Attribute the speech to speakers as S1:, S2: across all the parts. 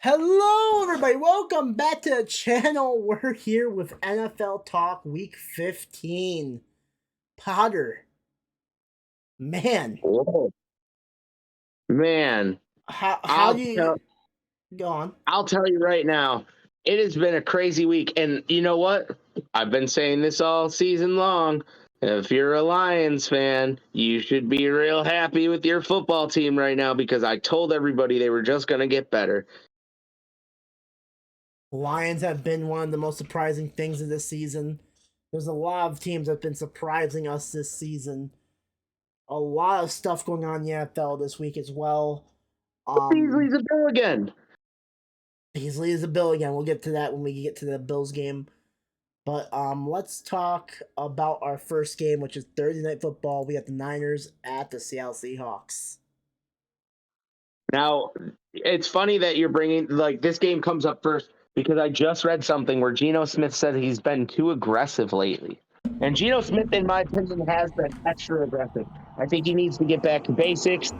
S1: Hello, everybody. Welcome back to the channel. We're here with NFL Talk Week 15. Potter, man,
S2: Whoa. Man,
S1: how
S2: I'll
S1: do you
S2: tell
S1: go on?
S2: I'll tell you right now, it has been a crazy week. And you know what? I've been saying this all season long. If you're a Lions fan, you should be real happy with your football team right now because I told everybody they were just gonna get better.
S1: Lions have been one of the most surprising things of this season. There's a lot of teams that have been surprising us this season. A lot of stuff going on in the NFL this week as well.
S2: Beasley's a bill again.
S1: Beasley is a Bill again. We'll get to that when we get to the Bills game. But let's talk about our first game, which is Thursday Night Football. We got the Niners at the Seattle Seahawks.
S2: Now, it's funny that you're bringing this game comes up first because I just read something where Geno Smith said he's been too aggressive lately. And Geno Smith, in my opinion, has been extra aggressive. I think he needs to get back to basics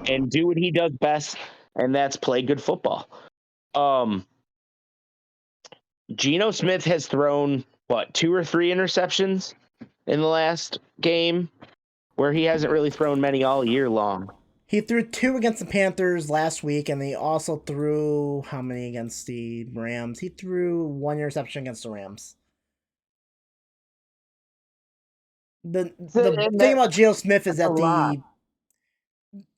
S2: and do what he does best, and that's play good football. Geno Smith has thrown, 2 or 3 interceptions in the last game, where he hasn't really thrown many all year long.
S1: He threw 2 against the Panthers last week, and he also threw how many against the Rams? He threw 1 interception against the Rams. The thing about Geno Smith is that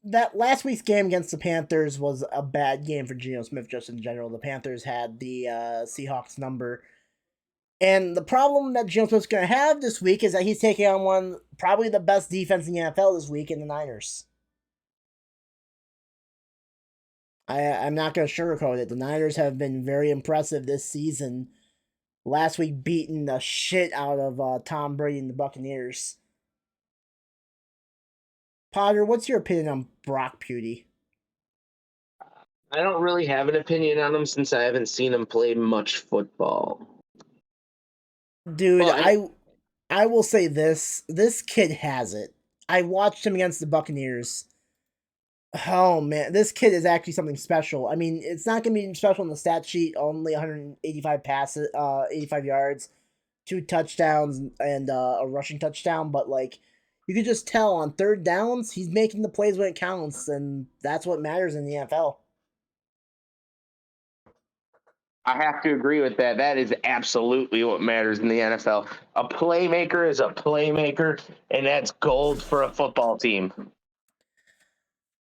S1: that last week's game against the Panthers was a bad game for Geno Smith just in general. The Panthers had the Seahawks number. And the problem that Geno Smith's going to have this week is that he's taking on probably the best defense in the NFL this week in the Niners. I'm not going to sugarcoat it. The Niners have been very impressive this season. Last week, beating the shit out of Tom Brady and the Buccaneers. Potter, what's your opinion on Brock Purdy?
S2: I don't really have an opinion on him since I haven't seen him play much football.
S1: Dude, I will say this. This kid has it. I watched him against the Buccaneers. Oh man, this kid is actually something special. I mean, it's not gonna be special on the stat sheet. Only 185 passes, 85 yards, 2 touchdowns, and a rushing touchdown. But like, you could just tell on third downs, he's making the plays when it counts, and that's what matters in the NFL.
S2: I have to agree with that. That is absolutely what matters in the NFL. A playmaker is a playmaker, and that's gold for a football team.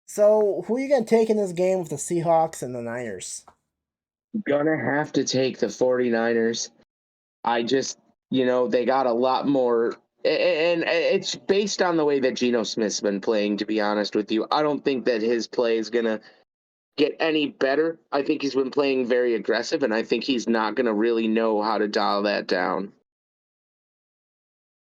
S1: So, who are you going to take in this game with the Seahawks and the Niners?
S2: Gonna have to take the 49ers. I just, they got a lot more. And it's based on the way that Geno Smith's been playing, to be honest with you. I don't think that his play is going to get any better. I think he's been playing very aggressive, and I think he's not going to really know how to dial that down.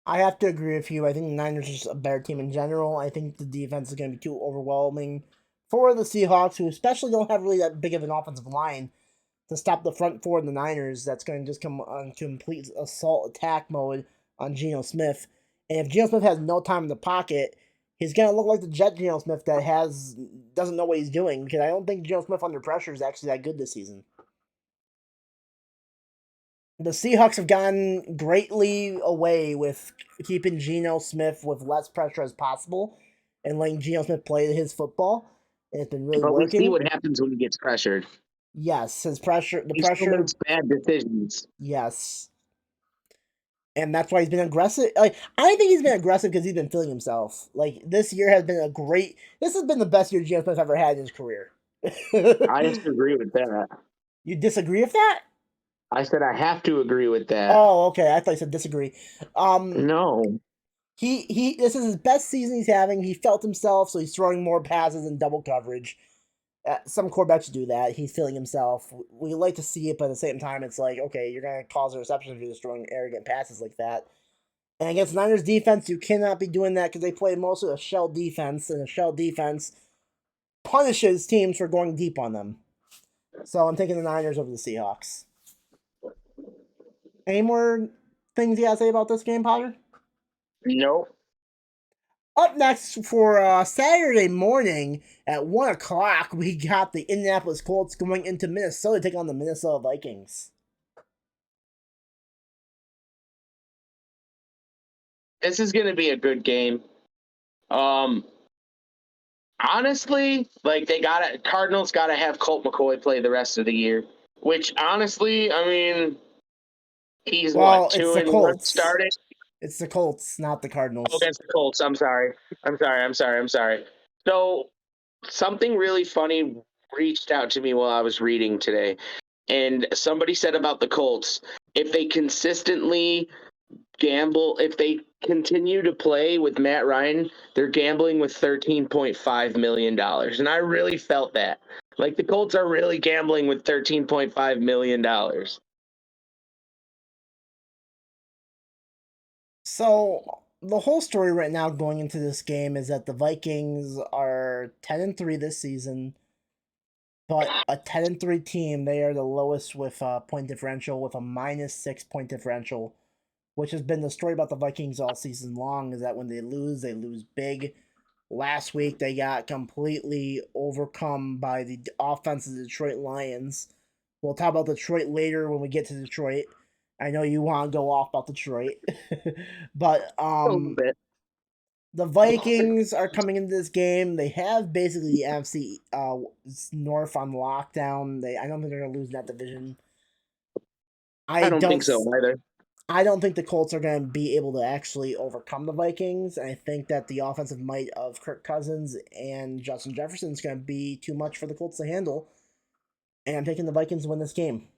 S1: I have to agree with you. I think the Niners are just a better team in general. I think the defense is going to be too overwhelming for the Seahawks, who especially don't have really that big of an offensive line to stop the front four of the Niners. That's going to just come on complete assault attack mode on Geno Smith. And if Geno Smith has no time in the pocket, he's going to look like the Jet Geno Smith that doesn't know what he's doing, because I don't think Geno Smith under pressure is actually that good this season. The Seahawks have gone greatly away with keeping Geno Smith with less pressure as possible and letting Geno Smith play his football. And it's been really working.
S2: We see what happens when he gets pressured.
S1: Yes, the pressure.
S2: He still makes bad decisions.
S1: Yes. And that's why he's been aggressive. Like, I think he's been aggressive because he's been feeling himself. Like, this year has been this has been the best year Geno Smith ever had in his career.
S2: I disagree with that.
S1: You disagree with that?
S2: I said I have to agree with that.
S1: Oh, okay. I thought you said disagree.
S2: No.
S1: This is his best season he's having. He felt himself, so he's throwing more passes in double coverage. Some quarterbacks do that. He's feeling himself. We like to see it, but at the same time, it's like, okay, you're going to cause a reception if you're just throwing arrogant passes like that. And against Niners defense, you cannot be doing that because they play mostly a shell defense, and a shell defense punishes teams for going deep on them. So I'm taking the Niners over the Seahawks. Any more things you got to say about this game, Potter?
S2: Nope.
S1: Up next for Saturday morning at 1 o'clock, we got the Indianapolis Colts going into Minnesota to take on the Minnesota Vikings.
S2: This is going to be a good game. Honestly, like Cardinals got to have Colt McCoy play the rest of the year, which honestly, I mean, he's
S1: Well,
S2: what,
S1: it's
S2: 2
S1: the
S2: and 1
S1: Colts.
S2: starting?
S1: It's the Colts, not the
S2: Oh,
S1: Cardinals.
S2: against the Colts. I'm sorry. So something really funny reached out to me while I was reading today, and somebody said about the Colts, if they consistently gamble, if they continue to play with Matt Ryan, they're gambling with $13.5 million. And I really felt that. Like the Colts are really gambling with $13.5 million.
S1: So the whole story right now going into this game is that the Vikings are 10-3 this season, but a 10-3 team. They are the lowest with point differential, with a -6 point differential, which has been the story about the Vikings all season long. Is that when they lose big. Last week they got completely overcome by the offense of the Detroit Lions. We'll talk about Detroit later when we get to Detroit. I know you want to go off about Detroit, but
S2: A little bit.
S1: the Vikings are coming into this game. They have basically the NFC North on lockdown. I don't think they're gonna lose that division. I
S2: I don't
S1: don't
S2: think so either.
S1: I don't think the Colts are going to be able to actually overcome the Vikings. I think that the offensive might of Kirk Cousins and Justin Jefferson is going to be too much for the Colts to handle. And I'm taking the Vikings to win this game.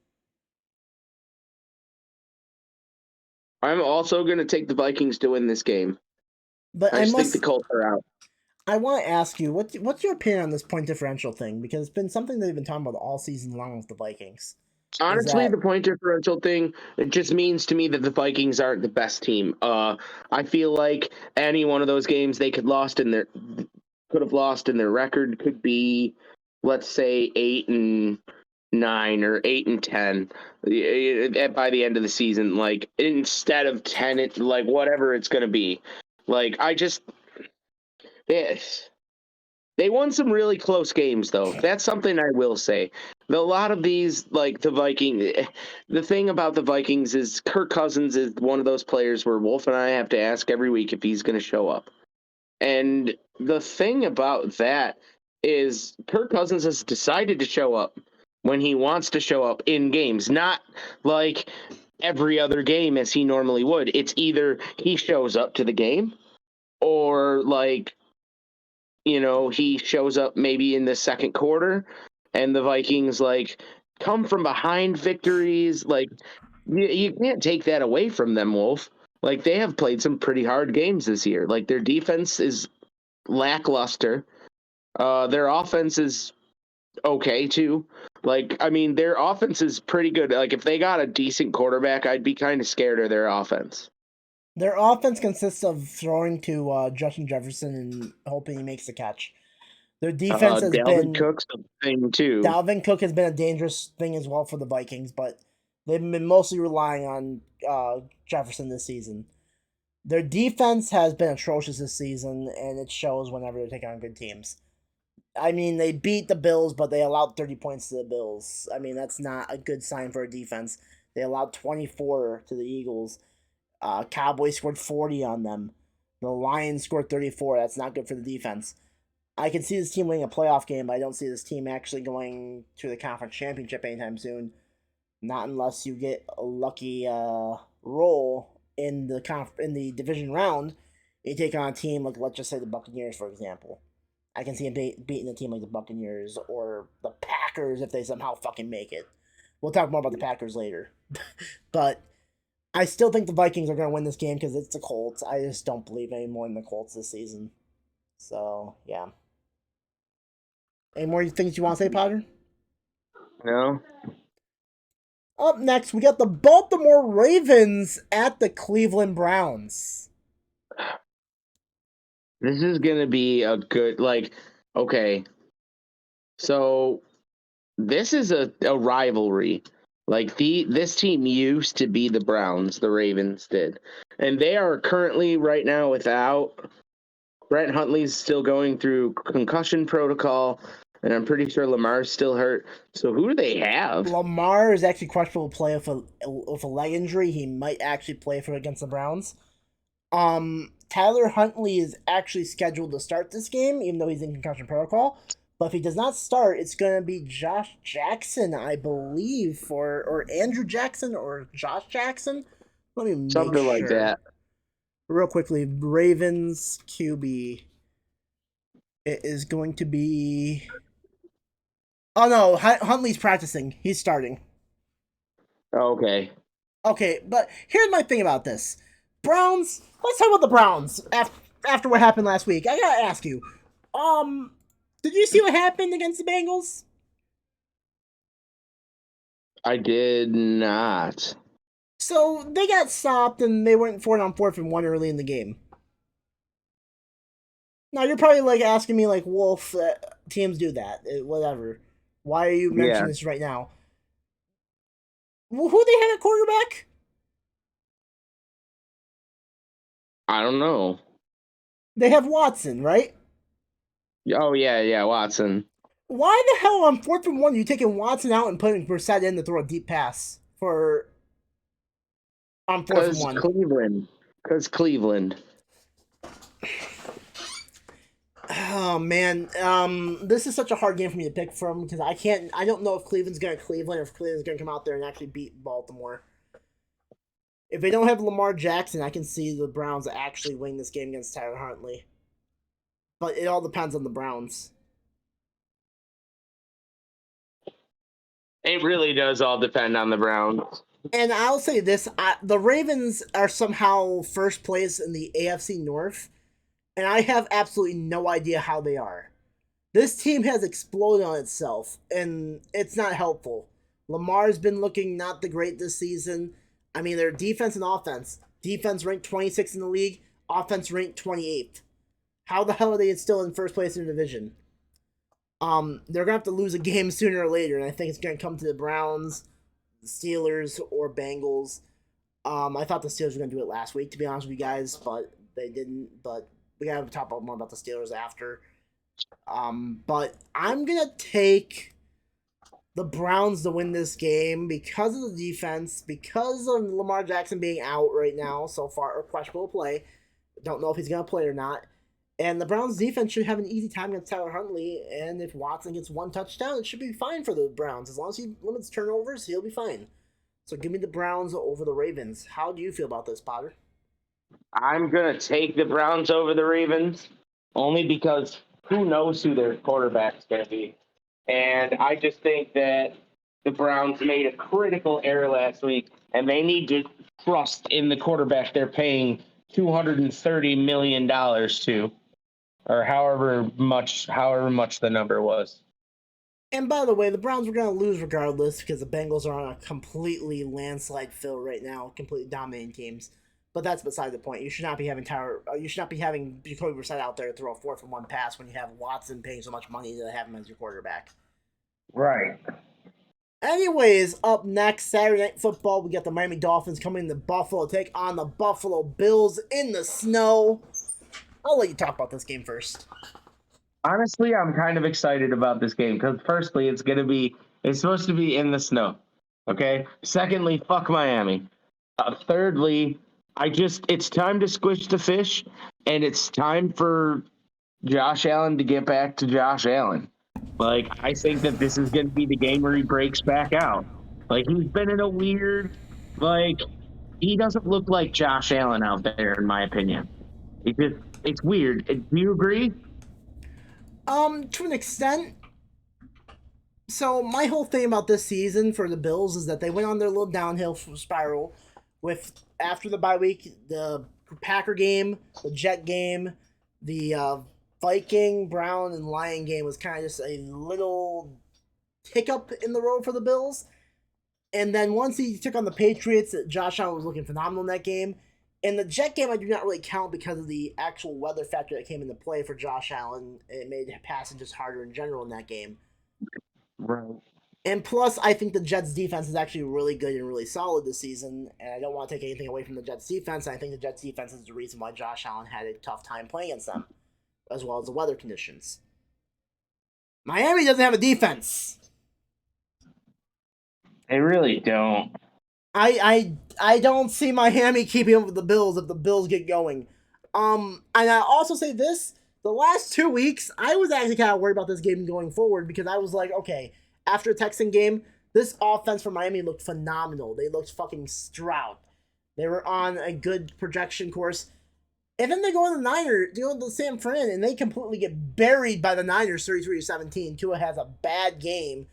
S2: I'm also going to take the Vikings to win this game.
S1: But
S2: I just think the Colts are out.
S1: I want to ask you, what's your opinion on this point differential thing? Because it's been something they've been talking about all season long with the Vikings.
S2: Honestly, the point differential thing, it just means to me that the Vikings aren't the best team. I feel like any one of those games they could have lost in their record could be, let's say, 8-9 or 8-10 by the end of the season. Like instead of 10, like whatever it's going to be. Like yes. They won some really close games, though. That's something I will say. A lot of these, like the thing about the Vikings is Kirk Cousins is one of those players where Wolf and I have to ask every week if he's going to show up. And the thing about that is Kirk Cousins has decided to show up when he wants to show up in games, not like every other game as he normally would. It's either he shows up to the game or like he shows up maybe in the second quarter and the Vikings like come from behind victories. Like you can't take that away from them, Wolf. Like they have played some pretty hard games this year. Like their defense is lackluster. Their offense is okay too. Like I mean, their offense is pretty good. Like if they got a decent quarterback, I'd be kind of scared of their offense.
S1: Their offense consists of throwing to Justin Jefferson and hoping he makes the catch. Their defense has
S2: Dalvin
S1: been
S2: Cook's the thing too.
S1: Dalvin Cook has been a dangerous thing as well for the Vikings, but they've been mostly relying on Jefferson this season. Their defense has been atrocious this season, and it shows whenever they take on good teams. I mean, they beat the Bills, but they allowed 30 points to the Bills. I mean, that's not a good sign for a defense. They allowed 24 to the Eagles. Cowboys scored 40 on them. The Lions scored 34. That's not good for the defense. I can see this team winning a playoff game, but I don't see this team actually going to the conference championship anytime soon. Not unless you get a lucky roll in the division round. You take on a team like, let's just say, the Buccaneers, for example. I can see him beating a team like the Buccaneers or the Packers if they somehow fucking make it. We'll talk more about the Packers later. But I still think the Vikings are going to win this game because it's the Colts. I just don't believe any more in the Colts this season. So, yeah. Any more things you want to say, Potter?
S2: No.
S1: Up next, we got the Baltimore Ravens at the Cleveland Browns.
S2: This is gonna be a good okay. So this is a rivalry. Like this team used to be the Browns, the Ravens did. And they are currently right now without Brett Huntley's still going through concussion protocol, and I'm pretty sure Lamar's still hurt. So who do they have?
S1: Lamar is actually questionable to play with a leg injury. He might actually play for against the Browns. Tyler Huntley is actually scheduled to start this game, even though he's in concussion protocol. But if he does not start, it's going to be Josh Jackson, I believe, or Andrew Jackson or Josh Jackson. Let me make
S2: Something like that.
S1: Real quickly, Ravens QB. It is going to be. Oh no, Huntley's practicing. He's starting.
S2: Okay.
S1: Okay, but here's my thing about this. Browns. Let's talk about the Browns after what happened last week. I gotta ask you. Did you see what happened against the Bengals?
S2: I did not.
S1: So they got stopped and they went 4-on-4 early in the game. Now you're probably like asking me like, Wolf, teams do that, whatever. Why are you mentioning this right now? Well, who they had at quarterback?
S2: I don't know.
S1: They have Watson, right?
S2: Oh yeah, Watson.
S1: Why the hell on 4th-and-1 are you taking Watson out and putting Brissett in to throw a deep pass for on 4th-and-1?
S2: Cleveland. Because Cleveland.
S1: Oh man, this is such a hard game for me to pick from because I don't know if Cleveland's gonna Cleveland or if Cleveland's gonna come out there and actually beat Baltimore. If they don't have Lamar Jackson, I can see the Browns actually winning this game against Tyler Huntley. But it all depends on the Browns.
S2: It really does all depend on the Browns.
S1: And I'll say this, the Ravens are somehow first place in the AFC North. And I have absolutely no idea how they are. This team has exploded on itself, and it's not helpful. Lamar's been looking not the great this season. I mean, their defense and offense. Defense ranked 26th in the league. Offense ranked 28th. How the hell are they still in first place in the division? They're going to have to lose a game sooner or later, and I think it's going to come to the Browns, the Steelers, or Bengals. I thought the Steelers were going to do it last week, to be honest with you guys, but they didn't. But we got to talk more about the Steelers after. But I'm going to take the Browns to win this game because of the defense, because of Lamar Jackson being out right now so far, or questionable play. Don't know if he's going to play or not. And the Browns defense should have an easy time against Tyler Huntley, and if Watson gets one touchdown, it should be fine for the Browns. As long as he limits turnovers, he'll be fine. So give me the Browns over the Ravens. How do you feel about this, Potter?
S2: I'm going to take the Browns over the Ravens, only because who knows who their quarterback's going to be. And I just think that the Browns made a critical error last week, and they need to trust in the quarterback they're paying $230 million to, or however much the number was.
S1: And by the way, the Browns were going to lose regardless because the Bengals are on a completely landslide fill right now, completely dominating teams. But that's beside the point. You should not be having Jacoby Brissett out there to throw a 4-for-1 pass when you have Watson paying so much money to have him as your quarterback.
S2: Right.
S1: Anyways, up next, Saturday Night Football, we got the Miami Dolphins coming to Buffalo to take on the Buffalo Bills in the snow. I'll let you talk about this game first.
S2: Honestly, I'm kind of excited about this game because firstly, it's supposed to be in the snow. Okay. Secondly, fuck Miami. Thirdly, it's time to squish the fish, and it's time for Josh Allen to get back to Josh Allen. Like, I think that this is going to be the game where he breaks back out. Like, he's been in a weird, he doesn't look like Josh Allen out there, in my opinion. It's weird. Do you agree?
S1: To an extent. So my whole thing about this season for the Bills is that they went on their little downhill spiral with after the bye week, the Packer game, the Jet game, the Viking, Brown, and Lion game was kind of just a little hiccup in the road for the Bills. And then once he took on the Patriots, Josh Allen was looking phenomenal in that game. In the Jet game, I do not really count because of the actual weather factor that came into play for Josh Allen. It made passing just harder in general in that game.
S2: Right.
S1: And plus, I think the Jets' defense is actually really good and really solid this season, and I don't want to take anything away from the Jets' defense. I think the Jets' defense is the reason why Josh Allen had a tough time playing against them. as well as the weather conditions. Miami doesn't have a defense.
S2: They really don't.
S1: I don't see Miami keeping up with the Bills if the Bills get going. And I also say this: the last 2 weeks, I was actually kind of worried about this game going forward because I was like, okay, after the Texan game, this offense for Miami looked phenomenal. They looked fucking stroud. They were on a good projection course. And then they go to the Niners, they go to San Fran, and they completely get buried by the Niners 33-17. Tua has a bad game.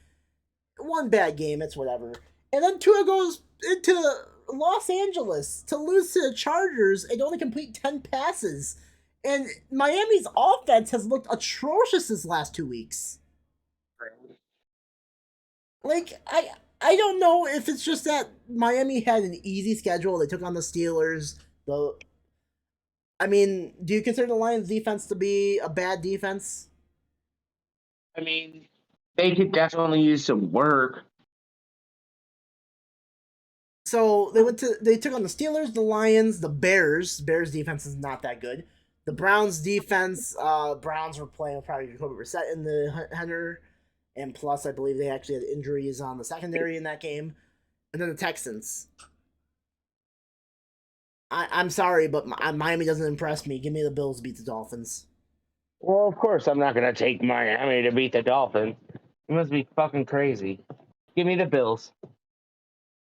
S1: One bad game, it's whatever. And then Tua goes into Los Angeles to lose to the Chargers and only complete 10 passes. And Miami's offense has looked atrocious this last 2 weeks. Like, I don't know if it's just that Miami had an easy schedule. They took on the Steelers. I mean, do you consider the Lions defense to be a bad defense?
S2: I mean, they could definitely use some work.
S1: So they took on the Steelers, the Lions, the Bears. Bears defense is not that good. The Browns defense, Browns were playing with probably Jacoby Brissett in the Hunter, and plus I believe they actually had injuries on the secondary in that game, and then the Texans. I'm sorry, but Miami doesn't impress me. Give me the Bills to beat the Dolphins.
S2: Well, of course, I'm not going to take Miami to beat the Dolphins. You must be fucking crazy. Give me the Bills.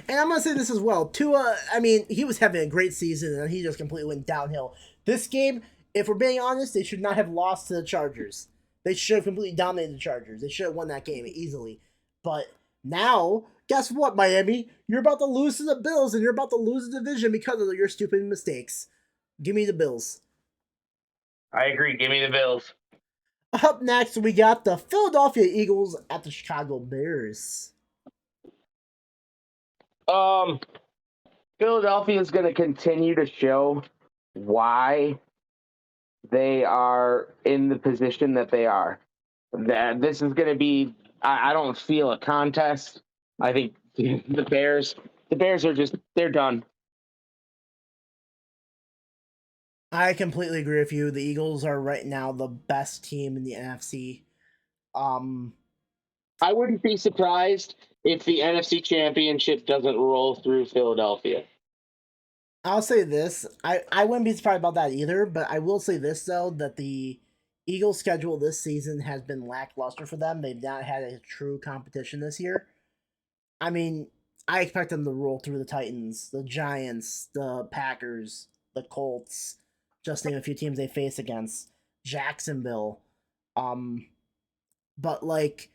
S1: And I'm gonna say this as well. Tua, I mean, he was having a great season, and he just completely went downhill. This game, if we're being honest, they should not have lost to the Chargers. They should have completely dominated the Chargers. They should have won that game easily. But now, guess what, Miami? You're about to lose to the Bills, and you're about to lose the division because of your stupid mistakes. Give me the Bills.
S2: I agree. Give me the Bills.
S1: Up next, we got the Philadelphia Eagles at the Chicago Bears.
S2: Philadelphia is going to continue to show why they are in the position that they are. That this is going to be. I don't feel a contest. I think the Bears are just they're done.
S1: I completely agree with you. The Eagles are right now the best team in the NFC.
S2: I wouldn't be surprised if the NFC Championship doesn't roll through Philadelphia.
S1: I'll say this. I wouldn't be surprised about that either, but I will say this though, that the Eagles schedule this season has been lackluster for them. They've not had a true competition this year. I mean, I expect them to roll through the Titans, the Giants, the Packers, the Colts, just name a few teams they face against. Jacksonville. Um but like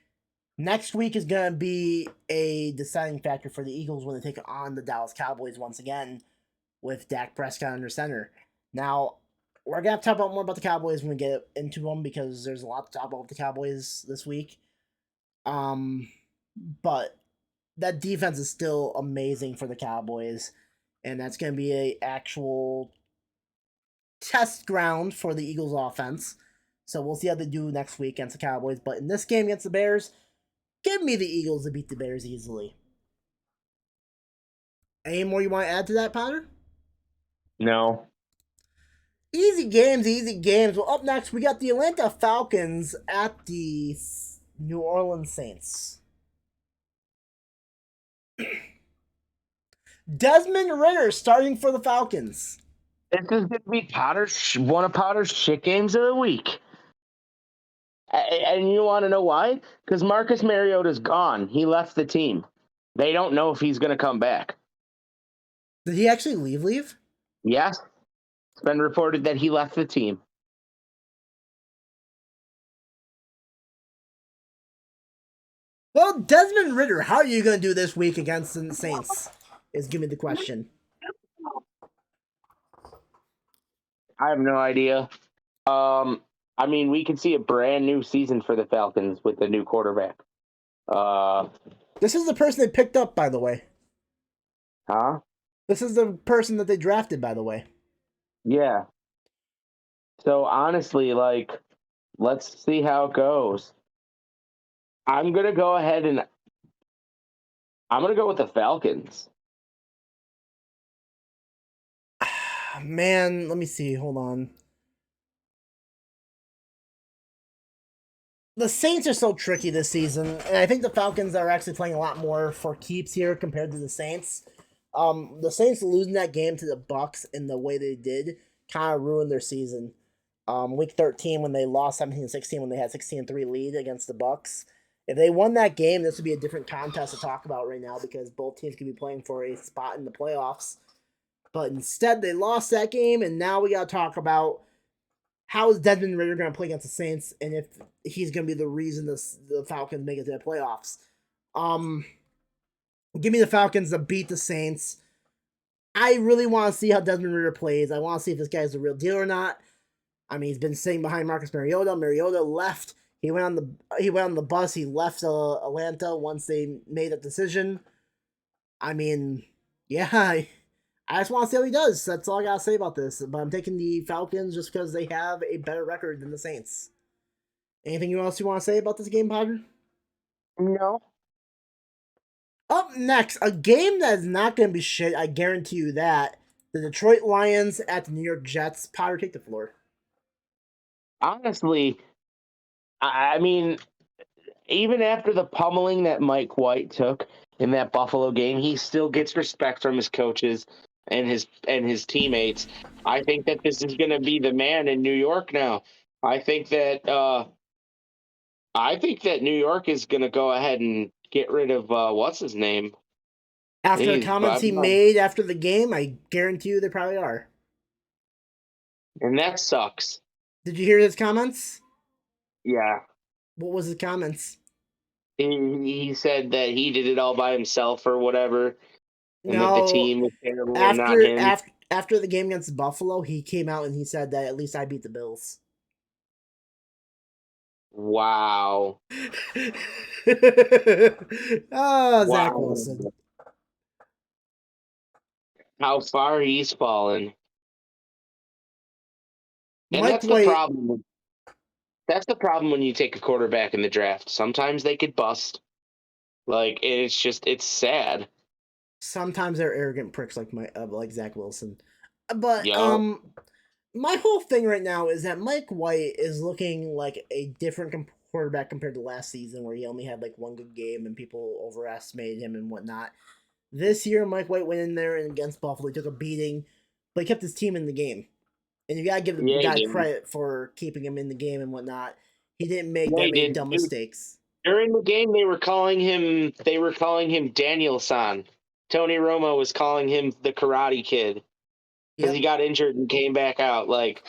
S1: next week is gonna be a deciding factor for the Eagles when they take on the Dallas Cowboys once again with Dak Prescott under center. Now, we're going to have to talk about more about the Cowboys when we get into them because there's a lot to talk about with the Cowboys this week. But that defense is still amazing for the Cowboys, and that's going to be a actual test ground for the Eagles offense. So we'll see how they do next week against the Cowboys. But in this game against the Bears, give me the Eagles to beat the Bears easily. Any more you want to add to that, Potter?
S2: No.
S1: Easy games, easy games. Well, up next, we got the Atlanta Falcons at the New Orleans Saints. Desmond Ritter starting for the Falcons.
S2: This is going to be one of Potter's shit games of the week. And you want to know why? Because Marcus Mariota's gone. He left the team. They don't know if he's going to come back.
S1: Did he actually leave?
S2: Yes. It's been reported that he left the team.
S1: Well, Desmond Ritter, how are you going to do this week against the Saints? Is give me the question.
S2: I have no idea. I mean, we can see a brand new season for the Falcons with the new quarterback.
S1: This is the person they picked up, by the way.
S2: Huh?
S1: This is the person that they drafted, by the way.
S2: Yeah. So honestly, like, let's see how it goes. I'm gonna go ahead and I'm gonna go with the Falcons.
S1: Man, let me see. Hold on. The Saints are so tricky this season, and I think the Falcons are actually playing a lot more for keeps here compared to the Saints. The Saints losing that game to the Bucks in the way they did kind of ruined their season. Week 13 when they lost 17-16 when they had 16-3 lead against the Bucks. If they won that game, this would be a different contest to talk about right now because both teams could be playing for a spot in the playoffs. But instead, they lost that game, and now we got to talk about how is Desmond Ridder going to play against the Saints, and if he's going to be the reason the Falcons make it to the playoffs. Um, Give me the Falcons to beat the Saints. I really want to see how Desmond Ridder plays. I want to see if this guy's the real deal or not. I mean, he's been sitting behind Marcus Mariota. Mariota left. He went on the bus. He left Atlanta once they made that decision. I mean, yeah, I just want to see how he does. That's all I gotta say about this. But I'm taking the Falcons just because they have a better record than the Saints. Anything else you want to say about this game, Potter?
S2: No.
S1: Up next, a game that is not going to be shit. I guarantee you that. The Detroit Lions at the New York Jets. Potter, take the floor.
S2: Honestly, I mean, even after the pummeling that Mike White took in that Buffalo game, he still gets respect from his coaches and his teammates. I think that this is going to be the man in New York now. I think that New York is going to go ahead and get rid of what's his name.
S1: After the comments he made after the game, I guarantee you they probably are.
S2: And that sucks.
S1: Did you hear his comments?
S2: Yeah.
S1: What was his comments?
S2: He said that he did it all by himself or whatever, and that the
S1: No,
S2: team was terrible and not him.
S1: after the game against Buffalo, he came out and he said that at least I beat the Bills.
S2: Wow.
S1: Oh, Zach
S2: Wow.
S1: Wilson.
S2: How far he's fallen. And
S1: Mike
S2: that's the
S1: White.
S2: problem. That's the problem when you take a quarterback in the draft. Sometimes they could bust. Like it's sad.
S1: Sometimes they're arrogant pricks like Zach Wilson. But
S2: Yo.
S1: my whole thing right now is that Mike White is looking like a different quarterback compared to last season, where he only had like one good game and people overestimated him and whatnot. This year, Mike White went in there and against Buffalo, he took a beating, but he kept his team in the game. And you gotta give the guy credit for keeping him in the game and whatnot. He didn't make that many dumb mistakes.
S2: During the game, they were calling him Daniel-san. Tony Romo was calling him the Karate Kid because he got injured and came back out. Like,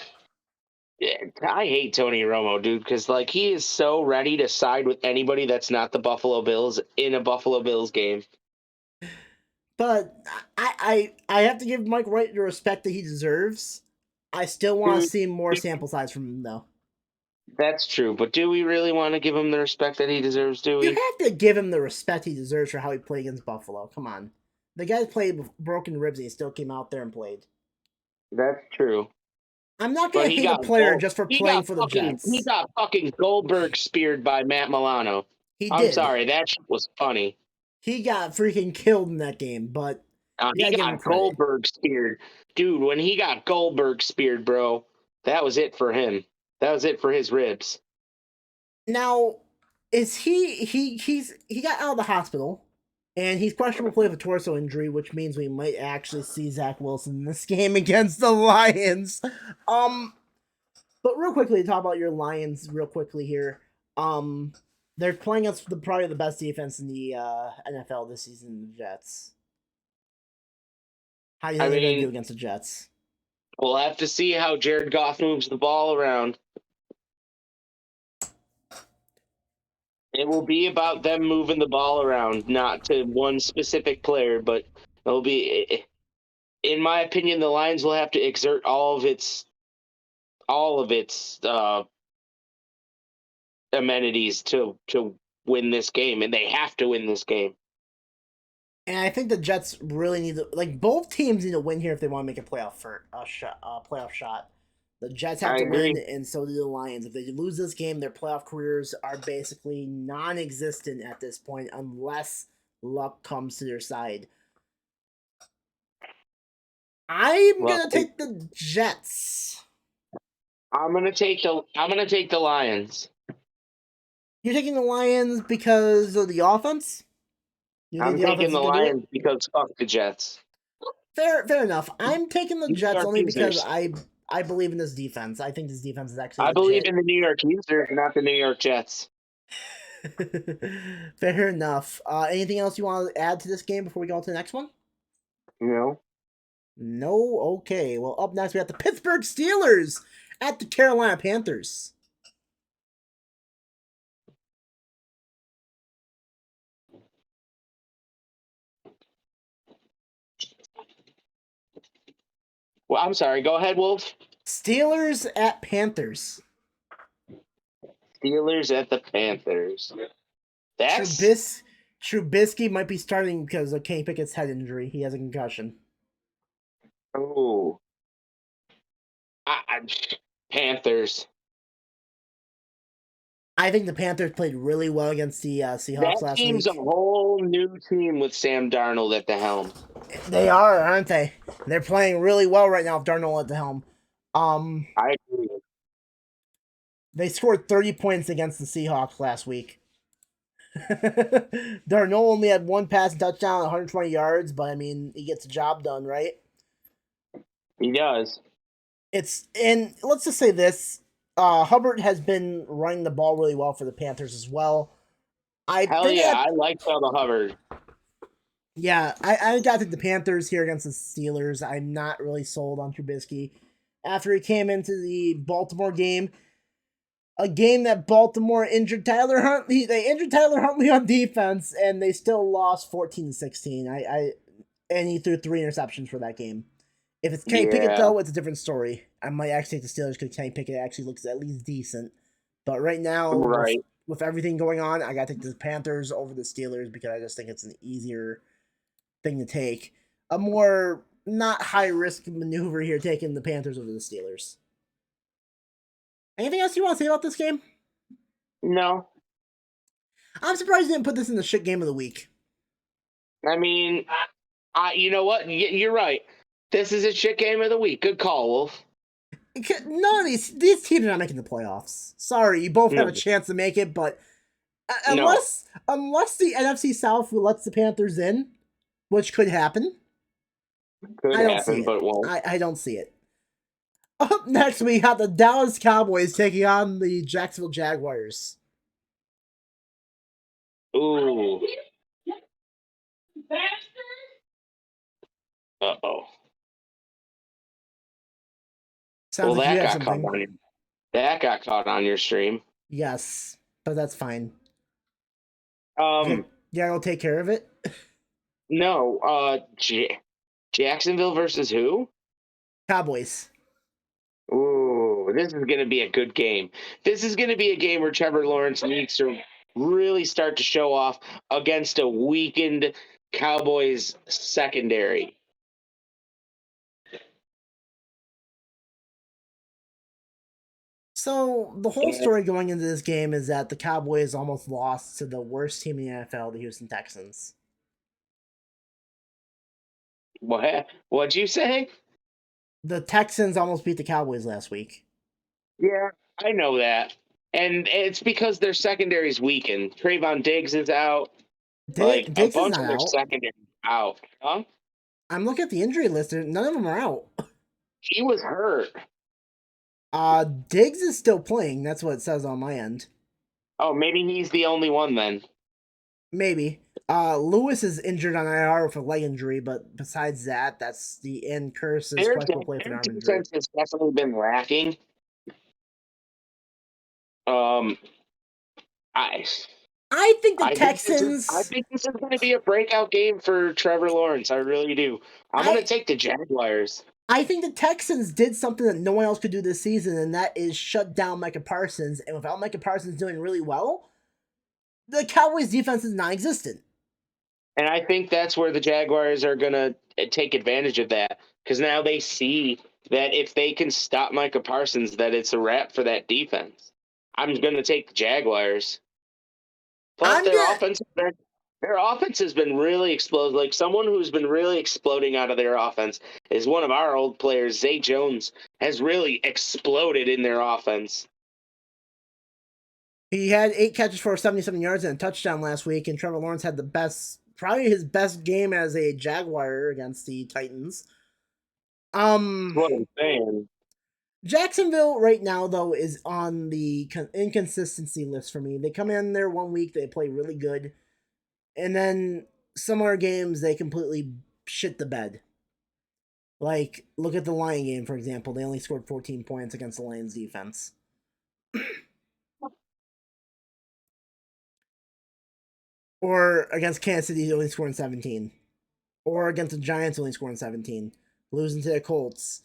S2: I hate Tony Romo, dude, because like he is so ready to side with anybody that's not the Buffalo Bills in a Buffalo Bills game.
S1: But I have to give Mike White the respect that he deserves. I still want to see more sample size from him, though.
S2: That's true, but do we really want to give him the respect that he deserves? Do we?
S1: You have to give him the respect he deserves for how he played against Buffalo. Come on, the guy played with broken ribs and he still came out there and played.
S2: That's true.
S1: I'm not gonna hate a player just for playing for the Jets.
S2: He got fucking Goldberg speared by Matt Milano. I'm sorry, that shit was funny.
S1: He got freaking killed in that game, but
S2: he got Goldberg speared. Dude, when he got Goldberg speared, bro, that was it for him. That was it for his ribs.
S1: Now, is he got out of the hospital, and he's questionable to play with a torso injury, which means we might actually see Zach Wilson in this game against the Lions. But real quickly, to talk about your Lions real quickly here. They're playing against probably the best defense in the NFL this season, the Jets. How do you think they're going to do against the Jets?
S2: We'll have to see how Jared Goff moves the ball around. It will be about them moving the ball around, not to one specific player, but it'll be, in my opinion, the Lions will have to exert all of its amenities to win this game, and they have to win this game.
S1: And I think the Jets really need to, like, both teams need to win here if they want to make a playoff shot. The Jets have to win, and so do the Lions. If they lose this game, their playoff careers are basically non-existent at this point, unless luck comes to their side. I'm gonna take the Jets.
S2: I'm gonna take the Lions.
S1: You're taking the Lions because of the offense? You think
S2: I'm
S1: the
S2: taking
S1: offense is
S2: the
S1: going to do it?
S2: Lions because fuck the Jets.
S1: Fair enough. I'm taking the
S2: New
S1: Jets
S2: York
S1: only because
S2: users.
S1: I believe in this defense. I think this defense is actually
S2: I believe
S1: legit.
S2: in the New York users, not the New York Jets.
S1: Fair enough. Anything else you want to add to this game before we go on to the next one?
S2: You know?
S1: No? Okay. Well, up next we have the Pittsburgh Steelers at the Carolina Panthers.
S2: Well, I'm sorry. Go ahead, Wolf.
S1: Steelers at Panthers.
S2: Steelers at the Panthers. That's
S1: Trubisky might be starting because of Kenny Pickett's head injury. He has a concussion.
S2: oh, I, Panthers.
S1: I think the Panthers played really well against the Seahawks
S2: That
S1: last
S2: team's a
S1: week.
S2: whole new team with Sam Darnold at the helm.
S1: They are, aren't they? They're playing really well right now with Darnold at the helm.
S2: I agree.
S1: They scored 30 points against the Seahawks last week. Darnold only had one pass touchdown, 120 yards, but I mean, he gets the job done, right?
S2: He does.
S1: And let's just say this: Hubbard has been running the ball really well for the Panthers as well. I
S2: Hell
S1: think
S2: yeah,
S1: that,
S2: I like Bubba Hubbard.
S1: yeah, I gotta think the Panthers here against the Steelers. I'm not really sold on Trubisky after he came into the Baltimore game. A game that Baltimore injured Tyler Huntley. They injured Tyler Huntley on defense, and they still lost 14-16. And he threw 3 interceptions for that game. If it's Kenny Pickett,
S2: Yeah,
S1: though, it's a different story. I might actually take the Steelers because Kenny Pickett actually looks at least decent. But right now,
S2: right.
S1: with everything going on, I got to take the Panthers over the Steelers because I just think it's an easier thing to take. A more not high risk maneuver here, taking the Panthers over the Steelers. Anything else you want to say about this game?
S2: No,
S1: I'm surprised you didn't put this in the shit game of the week.
S2: I mean, you know what? You're right. This is a shit game of the week. Good call, Wolf.
S1: None of these teams are not making the playoffs. Sorry, you both have
S2: No,
S1: a chance to make it, but
S2: no,
S1: unless the NFC South lets the Panthers in, which could happen,
S2: could
S1: I don't see
S2: happen,
S1: it.
S2: but won't.
S1: I don't see it. Up next, we have the Dallas Cowboys taking on the Jacksonville Jaguars.
S2: Ooh. Uh-oh.
S1: Sounds
S2: Well,
S1: like you have something.
S2: that got caught on your stream.
S1: Yes, but that's fine.
S2: Um,
S1: Yeah, I'll take care of it.
S2: no, Jacksonville versus who?
S1: Cowboys.
S2: Ooh, this is going to be a good game. This is going to be a game where Trevor Lawrence needs to really start to show off against a weakened Cowboys secondary.
S1: So the whole story going into this game is that the Cowboys almost lost to the worst team in the NFL, the Houston Texans.
S2: What'd you say?
S1: The Texans almost beat the Cowboys last week.
S2: Yeah, I know that. And it's because their secondary's weakened. Trayvon Diggs is out. Like a
S1: Diggs is
S2: bunch
S1: not
S2: of their
S1: out.
S2: secondary out. Huh?
S1: I'm looking at the injury list. None of them are out.
S2: He was hurt.
S1: Diggs is still playing. That's what it says on my end.
S2: Oh, maybe he's the only one then.
S1: Maybe. Lewis is injured on IR with a leg injury, but besides that, that's the end curse is questionable play for an
S2: Their
S1: arm injury.
S2: defense has definitely been lacking. Um, I
S1: I think the
S2: I
S1: Texans.
S2: think this is going to be a breakout game for Trevor Lawrence. I really do. I'm going to
S1: I
S2: take the Jaguars.
S1: I think the Texans did something that no one else could do this season, and that is shut down Micah Parsons. And without Micah Parsons doing really well, the Cowboys' defense is non-existent.
S2: And I think that's where the Jaguars are going to take advantage of that because now they see that if they can stop Micah Parsons, that it's a wrap for that defense. I'm going to take the Jaguars. Plus,
S1: I'm gonna.
S2: their offense has been really explosive. Like someone who's been really exploding out of their offense is one of our old players, Zay Jones, has really exploded in their offense.
S1: He had 8 catches for 77 yards and a touchdown last week, and Trevor Lawrence had probably his best game as a Jaguar against the Titans.
S3: That's what I'm saying.
S1: Jacksonville right now though is on the inconsistency list for me. They come in there one week, they play really good, and then similar games they completely shit the bed. Like, look at the Lion game, for example. They only scored 14 points against the Lions defense. Or against Kansas City, only scoring 17. Or against the Giants, only scoring 17. Losing to the Colts.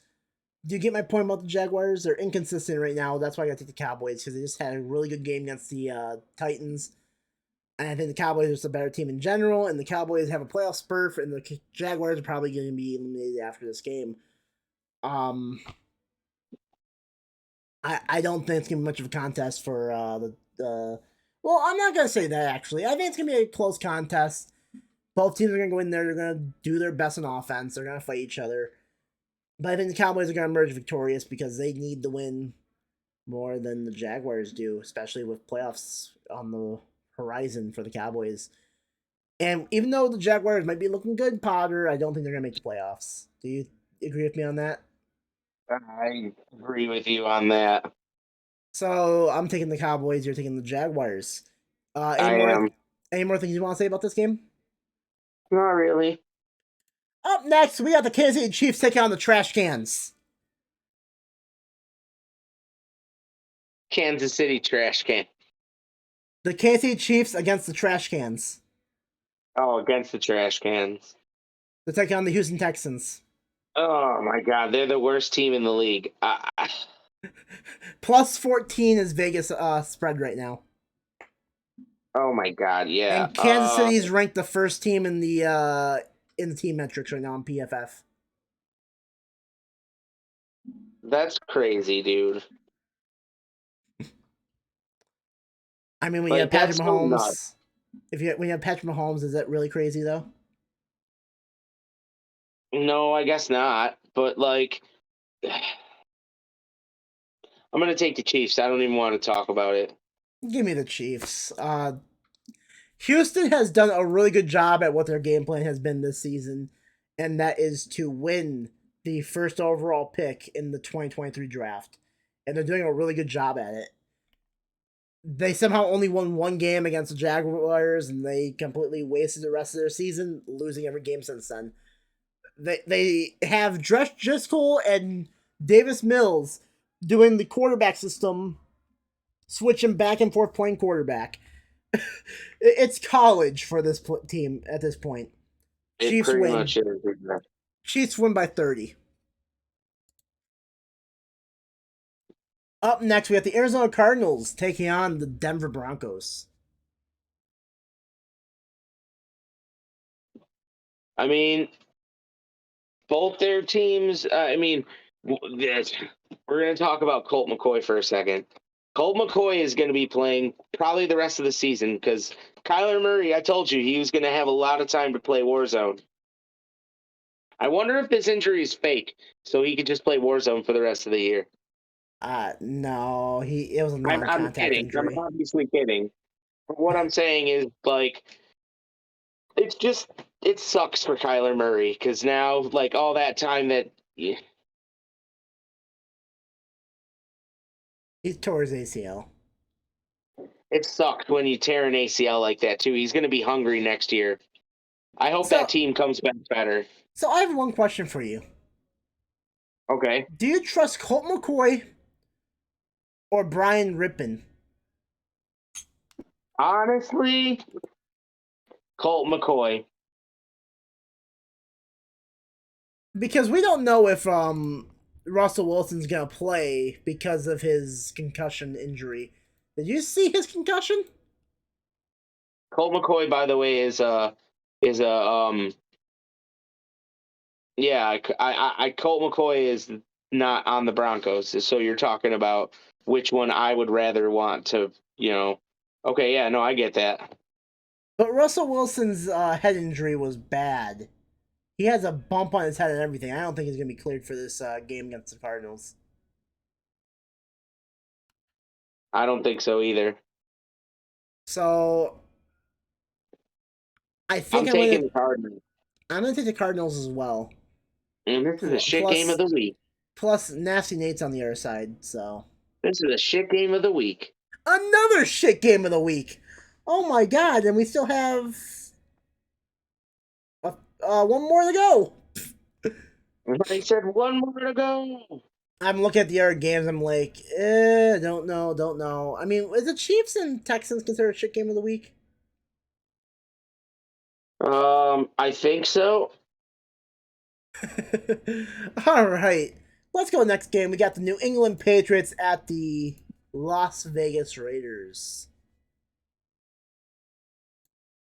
S1: Do you get my point about the Jaguars? They're inconsistent right now. That's why I got to take the Cowboys, because they just had a really good game against the Titans. And I think the Cowboys are just a better team in general, and the Cowboys have a playoff spurt, and the Jaguars are probably going to be eliminated after this game. I don't think it's going to be much of a contest for the. Well, I'm not going to say that, actually. I think it's going to be a close contest. Both teams are going to go in there. They're going to do their best on offense. They're going to fight each other. But I think the Cowboys are going to emerge victorious because they need the win more than the Jaguars do, especially with playoffs on the horizon for the Cowboys. And even though the Jaguars might be looking good, Potter, I don't think they're going to make the playoffs. Do you agree with me on that?
S3: I agree with you on that.
S1: So I'm taking the Cowboys. You're taking the Jaguars.
S3: I am.
S1: Any more things you want to say about this game?
S3: Not really.
S1: Up next, we got the Kansas City Chiefs taking on the Trash Cans.
S3: Kansas City trash can.
S1: The Kansas City Chiefs against the Trash Cans.
S3: Oh, against the trash cans.
S1: They're taking on the Houston Texans.
S3: Oh my God, they're the worst team in the league.
S1: Plus 14 is Vegas spread right now.
S3: Oh my God, yeah.
S1: And Kansas City is ranked the first team in the team metrics right now on PFF.
S3: That's crazy, dude.
S1: I mean, when you have
S3: Like,
S1: Patrick
S3: that's so
S1: Mahomes,
S3: nuts.
S1: when you have Patrick Mahomes, is that really crazy though?
S3: No, I guess not. But like, I'm gonna take the Chiefs. I don't even want to talk about it.
S1: Give me the Chiefs. Houston has done a really good job at what their game plan has been this season, and that is to win the first overall pick in the 2023 draft. And they're doing a really good job at it. They somehow only won one game against the Jaguars, and they completely wasted the rest of their season, losing every game since then. They have Driscoll and Davis Mills doing the quarterback system, switching back and forth playing quarterback. It's college for this team at this point.
S3: It
S1: Chiefs
S3: pretty
S1: win.
S3: much is.
S1: Chiefs win by 30. Up next, we have the Arizona Cardinals taking on the Denver Broncos.
S3: I mean, both their teams. We're going to talk about Colt McCoy for a second. Colt McCoy is going to be playing probably the rest of the season because Kyler Murray, I told you, he was going to have a lot of time to play Warzone. I wonder if this injury is fake, so he could just play Warzone for the rest of the year.
S1: No, it was a non-contact
S3: I'm kidding.
S1: injury.
S3: I'm obviously kidding. But what I'm saying is, like, it sucks for Kyler Murray because now, like, all that time that. Yeah.
S1: He tore his ACL.
S3: It sucked when you tear an ACL like that, too. He's going to be hungry next year. I hope that team comes back better.
S1: So I have one question for you.
S3: Okay.
S1: Do you trust Colt McCoy or Brian Rippon?
S3: Honestly, Colt McCoy.
S1: Because we don't know if Russell Wilson's gonna play because of his concussion injury. Did you see his concussion?
S3: Colt McCoy, by the way, is yeah, Colt McCoy is not on the Broncos. So you're talking about which one I would rather want to, Okay, yeah, no, I get that.
S1: But Russell Wilson's head injury was bad. He has a bump on his head and everything. I don't think he's going to be cleared for this game against the Cardinals.
S3: I don't think so either.
S1: So I think
S3: I'm taking the Cardinals.
S1: I'm gonna take the Cardinals as well.
S3: And this is a shit game of
S1: Plus
S3: the week.
S1: plus Nasty Nate's on the other side, so
S3: This is a shit game of the week.
S1: another shit game of the week. Oh my god! And we still have one more to go.
S3: I said one more to go.
S1: I'm looking at the other games. I'm like, don't know. I mean, is the Chiefs and Texans considered a shit game of the week?
S3: I think so.
S1: All right, let's go next game. We got the New England Patriots at the Las Vegas Raiders.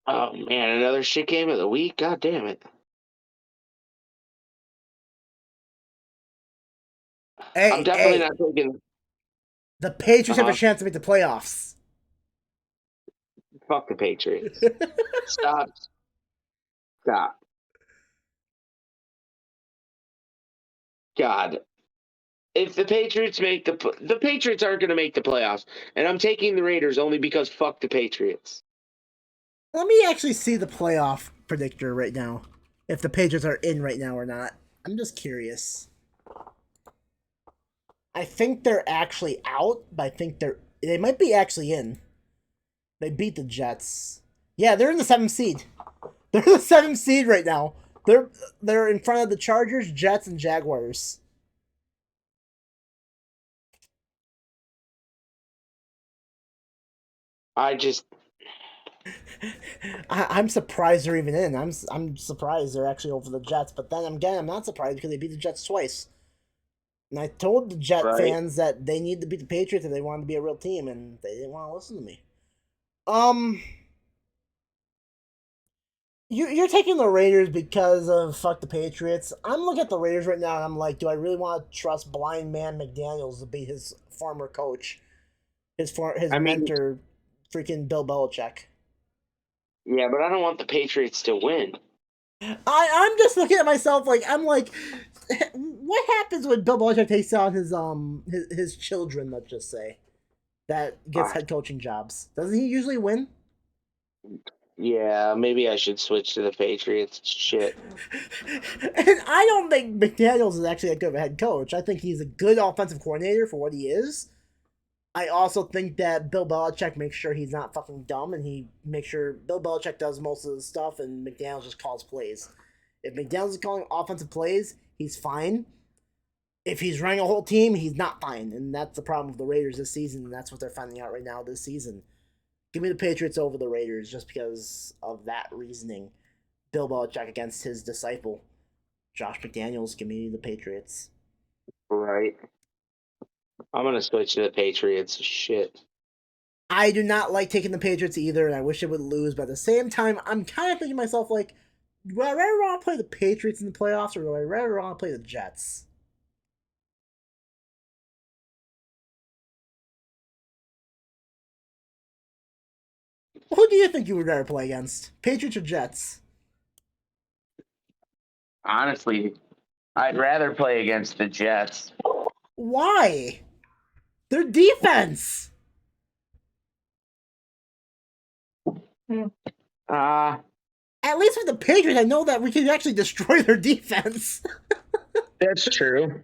S3: Oh man, another shit game of the week. God damn it. I'm definitely not taking.
S1: The Patriots have a
S3: Uh-huh.
S1: chance to make the playoffs.
S3: Fuck the Patriots. Stop. Stop. God. If the Patriots make the Patriots aren't going to make the playoffs, and I'm taking the Raiders only because fuck the Patriots.
S1: Let me actually see the playoff predictor right now. If the Patriots are in right now or not. I'm just curious. I think they're actually out, but I think they might be actually in. They beat the Jets. Yeah, they're in the 7th seed. They're the 7th seed right now. They're in front of the Chargers, Jets, and Jaguars. I'm surprised they're even in. I'm surprised they're actually over the Jets. But then again, I'm not surprised because they beat the Jets twice. And I told the Jet fans that they need to beat the Patriots if they wanted to be a real team, and they didn't want to listen to me. You're taking the Raiders because of fuck the Patriots. I'm looking at the Raiders right now, and I'm like, do I really want to trust blind man McDaniels to be his former coach, his mentor, freaking Bill Belichick?
S3: Yeah, but I don't want the Patriots to win.
S1: I'm just looking at myself like I'm like, what happens when Bill Belichick takes on his children? Let's just say that gets head coaching jobs. Doesn't he usually win?
S3: Yeah, maybe I should switch to the Patriots. Shit.
S1: And I don't think McDaniels is actually a good head coach. I think he's a good offensive coordinator for what he is. I also think that Bill Belichick makes sure he's not fucking dumb, and he makes sure Bill Belichick does most of the stuff, and McDaniels just calls plays. If McDaniels is calling offensive plays, he's fine. If he's running a whole team, he's not fine, and that's the problem with the Raiders this season, and that's what they're finding out right now this season. Give me the Patriots over the Raiders just because of that reasoning. Bill Belichick against his disciple, Josh McDaniels. Give me the Patriots.
S3: Right. I'm going to switch to the Patriots. Shit.
S1: I do not like taking the Patriots either, and I wish they would lose, but at the same time, I'm kind of thinking to myself, like, do I rather want to play the Patriots in the playoffs, or do I rather want to play the Jets? Who do you think you would rather play against? Patriots or Jets?
S3: Honestly, I'd rather play against the Jets.
S1: Why? Their defense! At least with the Patriots, I know that we can actually destroy their defense.
S3: That's true.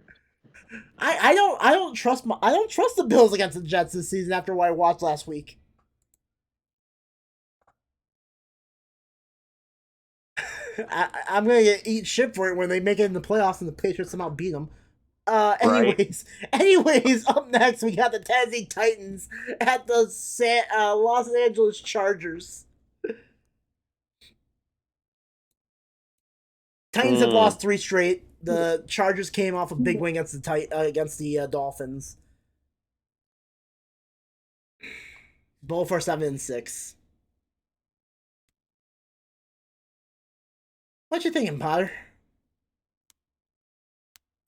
S1: I don't trust the Bills against the Jets this season after what I watched last week. I'm gonna eat shit for it when they make it in the playoffs and the Patriots somehow beat them. Anyways, up next we got the Tennessee Titans at the Los Angeles Chargers. Titans have lost 3 straight. The Chargers came off a big win against the Dolphins. Both are 7-6. What you thinking, Potter?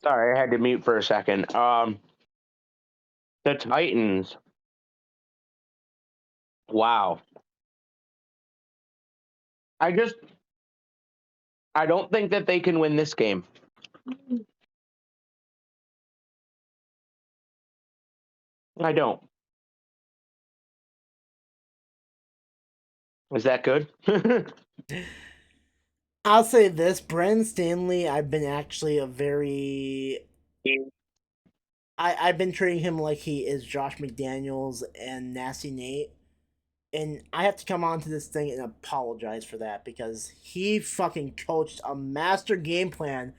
S3: Sorry, I had to mute for a second. The Titans. Wow. I don't think that they can win this game. I don't. Is that good?
S1: I'll say this, Brandon Stanley, I've been actually a very... I've been treating him like he is Josh McDaniels and Nasty Nate. And I have to come onto this thing and apologize for that because he fucking coached a master game plan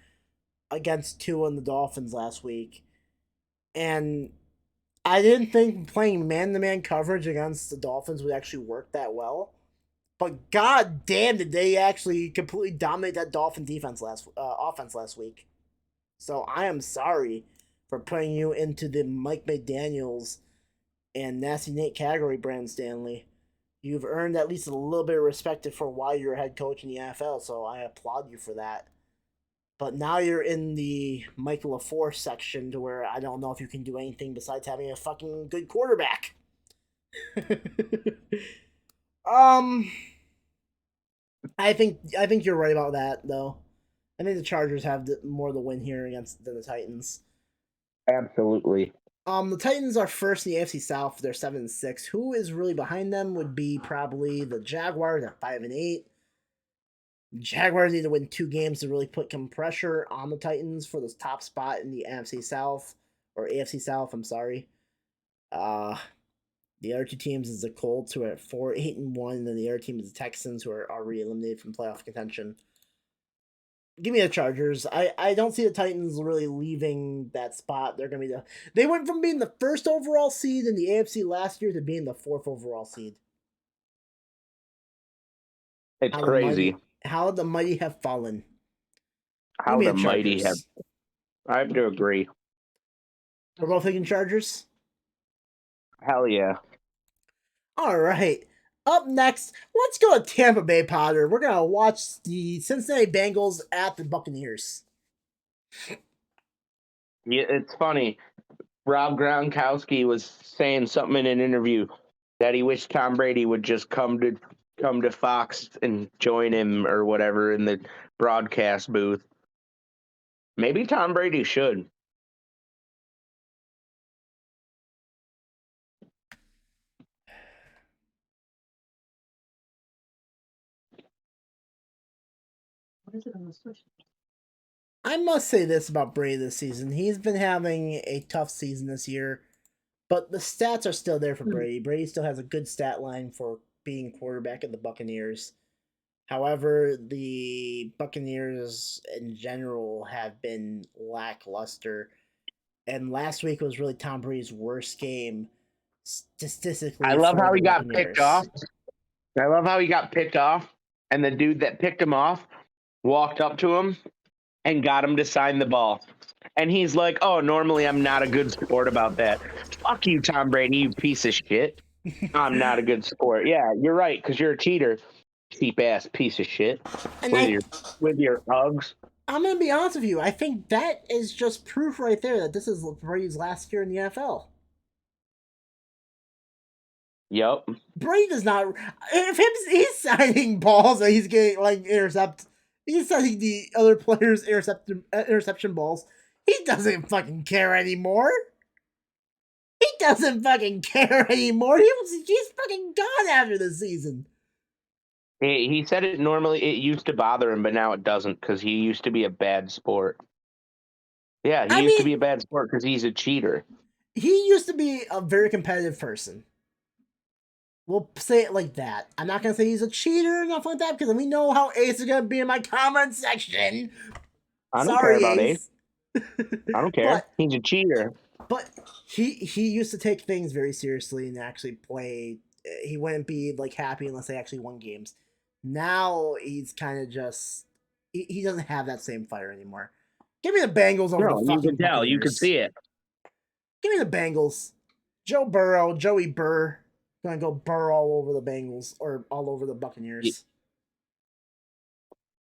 S1: against Tua and the Dolphins last week. And I didn't think playing man-to-man coverage against the Dolphins would actually work that well. But god damn, did they actually completely dominate that Dolphin defense offense last week. So I am sorry for putting you into the Mike McDaniels and Nasty Nate category, Brandon Stanley. You've earned at least a little bit of respect for why you're a head coach in the NFL, so I applaud you for that. But now you're in the Michael LaFleur section to where I don't know if you can do anything besides having a fucking good quarterback. I think you're right about that though. I think the Chargers have more of the win here than the Titans.
S3: Absolutely.
S1: The Titans are first in the AFC South. They're 7-6. Who is really behind them would be probably the Jaguars at 5-8. Jaguars need to win 2 games to really put some pressure on the Titans for the top spot in the NFC South or AFC South. I'm sorry. The other 2 teams is the Colts, who are at 4-8-1, and then the other team is the Texans, who are already eliminated from playoff contention. Give me the Chargers. I don't see the Titans really leaving that spot. They're gonna be they went from being the 1st overall seed in the AFC last year to being the 4th overall seed.
S3: It's crazy.
S1: How the mighty have fallen.
S3: How the mighty have. I have to agree.
S1: We're both thinking Chargers?
S3: Hell yeah.
S1: All right. Up next, let's go to Tampa Bay, Potter. We're going to watch the Cincinnati Bengals at the Buccaneers.
S3: Yeah, it's funny. Rob Gronkowski was saying something in an interview that he wished Tom Brady would just come to Fox and join him or whatever in the broadcast booth. Maybe Tom Brady should.
S1: I must say this about Brady this season. He's been having a tough season this year, but the stats are still there for Brady. Brady still has a good stat line for being quarterback of the Buccaneers. However, the Buccaneers in general have been lackluster, and last week was really Tom Brady's worst game statistically.
S3: I love how he got picked off. I love how he got picked off, and the dude that picked him off walked up to him and got him to sign the ball. And he's like, oh, normally I'm not a good sport about that. Fuck you, Tom Brady, you piece of shit. I'm not a good sport. Yeah, you're right, because you're a cheater. Cheap-ass piece of shit.
S1: And
S3: with your Uggs.
S1: I'm going to be honest with you. I think that is just proof right there that this is Brady's last year in the NFL.
S3: Yep.
S1: Brady does not... If he's signing balls that he's getting, like, intercept... He's signing the other players' interception balls. He doesn't fucking care anymore. He doesn't fucking care anymore. He's fucking gone after this season.
S3: He said it normally, it used to bother him, but now it doesn't because he used to be a bad sport. Yeah, he used to be a bad sport because he's a cheater.
S1: He used to be a very competitive person. We'll say it like that. I'm not going to say he's a cheater or nothing like that because we know how Ace is going to be in my comment section.
S3: I don't care about Ace. I don't care. He's a cheater.
S1: But he used to take things very seriously and actually play. He wouldn't be like happy unless they actually won games. Now he's kind of just he doesn't have that same fire anymore. Give me the Bengals over the fucking
S3: you can tell.
S1: Buccaneers.
S3: You can see it.
S1: Give me the Bengals. Joey Burr, gonna go Burr all over the Bengals or all over the Buccaneers.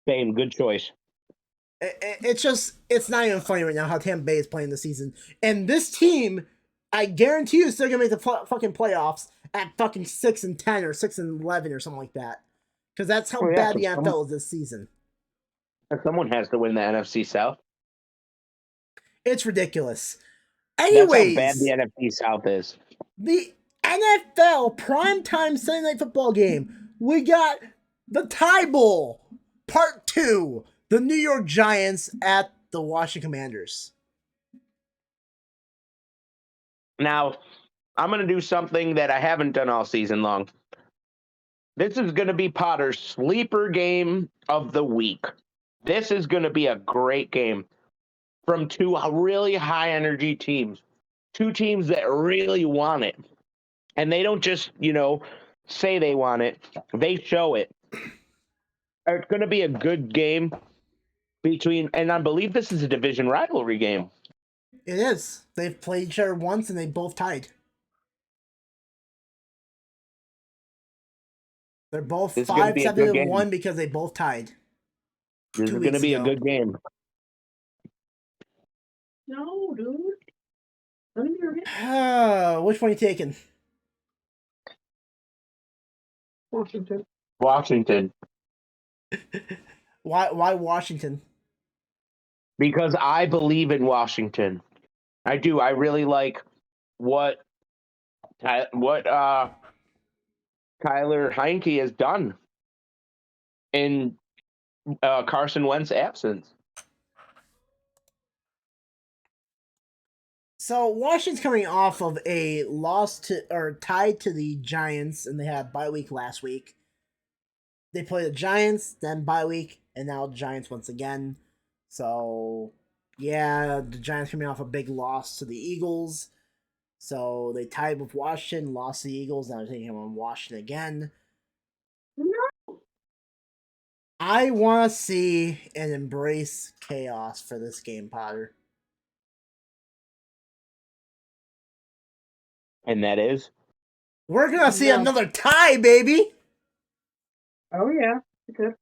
S3: Same, good choice.
S1: It's not even funny right now how Tampa Bay is playing this season. And this team, I guarantee you, is still gonna make the fucking playoffs at fucking 6-10 or 6-11 or something like that. Because that's how bad the NFL is this season.
S3: Someone has to win the NFC South.
S1: It's ridiculous. Anyways,
S3: that's how bad the NFC South is.
S1: The NFL primetime Sunday Night Football game. we got the tie bowl, part 2. The New York Giants at the Washington Commanders.
S3: Now, I'm going to do something that I haven't done all season long. This is going to be Potter's sleeper game of the week. This is going to be a great game from two really high energy teams, two teams that really want it. And they don't just, say they want it, they show it. It's going to be a good game and I believe this is a division rivalry game.
S1: It is. They've played each other once and they both tied. They're both 5-7-1 because they both tied.
S3: This is going to be a good game.
S4: No, dude. Let me hear
S1: it. Which one are you taking?
S4: Washington.
S3: Washington.
S1: Why Washington?
S3: Because I believe in Washington. I do. I really like what Tyler Heineke has done in Carson Wentz's absence.
S1: So Washington's coming off of a loss tied to the Giants, and they had a bye week last week. They play the Giants, then bye week, and now the Giants once again. So yeah, the Giants coming off a big loss to the Eagles. So they tied with Washington, lost to the Eagles, now they're taking them on Washington again.
S4: No.
S1: I want to see and embrace chaos for this game, Potter.
S3: And that is?
S1: We're going to see another tie, baby!
S4: Oh, yeah. Okay.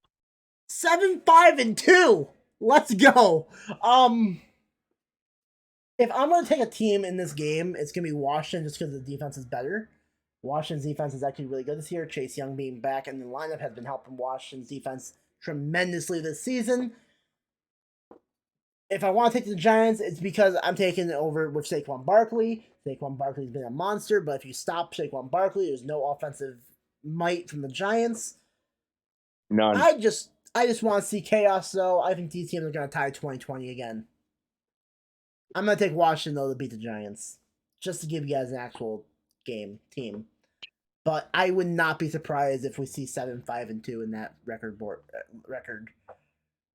S1: 7-5-2! Let's go! If I'm going to take a team in this game, it's going to be Washington just because the defense is better. Washington's defense is actually really good this year. Chase Young being back in the lineup has been helping Washington's defense tremendously this season. If I want to take the Giants, it's because I'm taking it over with Saquon Barkley. Saquon Barkley's been a monster, but if you stop Saquon Barkley, there's no offensive might from the Giants.
S3: None.
S1: I just want to see chaos, though. I think these teams are going to tie 2020 again. I'm going to take Washington, though, to beat the Giants. Just to give you guys an actual team. But I would not be surprised if we see 7-5-2 in that record.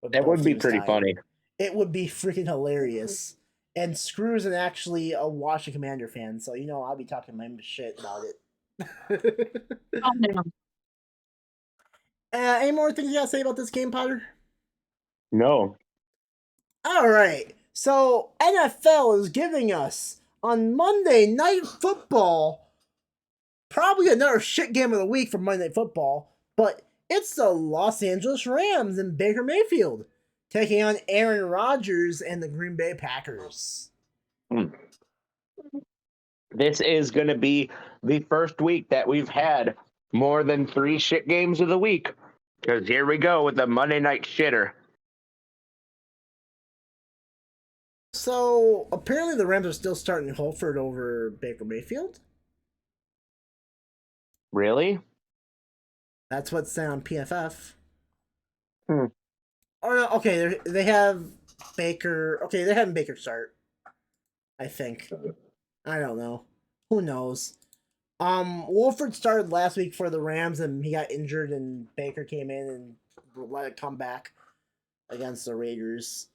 S3: That would be pretty funny.
S1: It would be freaking hilarious. And Screws is actually a Washington Commander fan, so I'll be talking my shit about it.
S4: Oh, no.
S1: Any more things you gotta say about this game, Potter?
S3: No.
S1: All right. So NFL is giving us on Monday Night Football probably another shit game of the week for Monday Night Football, but it's the Los Angeles Rams and Baker Mayfield taking on Aaron Rodgers and the Green Bay Packers.
S3: This is going to be the first week that we've had more than 3 shit games of the week. Because here we go with the Monday night shitter.
S1: So, apparently the Rams are still starting Holford over Baker Mayfield?
S3: Really?
S1: That's what's said on PFF.
S3: Oh,
S1: okay, they have Baker. Okay, they're having Baker start. I think. I don't know. Who knows? Wolford started last week for the Rams, and he got injured, and Baker came in and let it come back against the Raiders.